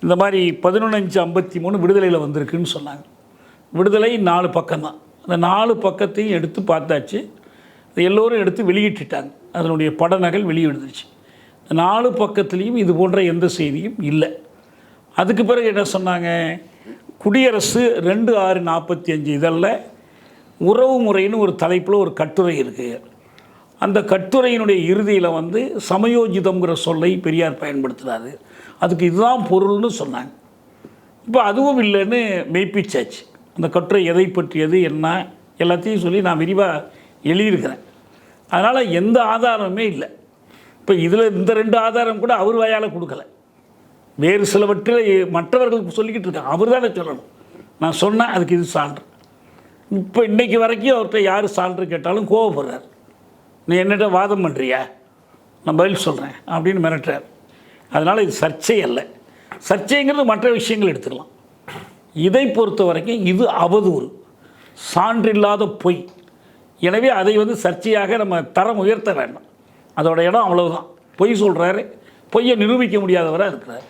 இந்த மாதிரி 11/5/53 விடுதலையில் வந்திருக்குன்னு சொன்னாங்க. விடுதலை 4 பக்கம்தான். அந்த 4 பக்கத்தையும் எடுத்து பார்த்தாச்சு. எல்லோரும் எடுத்து வெளியிட்டுட்டாங்க. அதனுடைய படநகல் வெளியிடுச்சு. 4 பக்கத்துலேயும் இது போன்ற எந்த செய்தியும் இல்லை. அதுக்கு பிறகு என்ன சொன்னாங்க, குடியரசு 2/6/45 இதழில் உறவு முறைன்னு ஒரு தலைப்பில் ஒரு கட்டுரை இருக்குது. அந்த கட்டுரையினுடைய இறுதியில் வந்து சமயோஜிதம்ங்கிற சொல்லை பெரியார் பயன்படுத்துகிறாரு, அதுக்கு இதுதான் பொருள்னு சொன்னாங்க. இப்போ அதுவும் இல்லைன்னு மெய்ப்பிச்சாச்சு. அந்த கட்டுரை எதை பற்றியது என்ன எல்லாத்தையும் சொல்லி நான் விரிவாக எழுதியிருக்கிறேன். அதனால் எந்த ஆதாரமுமே இல்லை. இப்போ இதில் இந்த 2 ஆதாரம் கூட அவர் வாயால் கொடுக்கல, வேறு சிலவற்றில் மற்றவர்களுக்கு சொல்லிக்கிட்டு இருக்காங்க. அவர் தானே சொல்லணும். நான் சொன்னேன், அதுக்கு இது சான்று. இப்போ இன்றைக்கி வரைக்கும் அவர்கிட்ட யார் சான்று கேட்டாலும் கோவப்படுறார். நீ என்னட்ட வாதம் பண்ணுறியா, நான் பதில் சொல்கிறேன் அப்படின்னு மிரட்டுறார். அதனால் இது சர்ச்சை அல்ல. சர்ச்சைங்கிறது மற்ற விஷயங்கள் எடுத்துக்கலாம். இதை பொறுத்த வரைக்கும் இது அவதூறு, சான்றில்லாத பொய். எனவே அதை வந்து சர்ச்சையாக நம்ம தரம் உயர்த்த வேண்டாம். அதோட இடம் அவ்வளவுதான். பொய் சொல்கிறாரு, பொய்யை நிரூபிக்க முடியாதவராக இருக்கிறார்.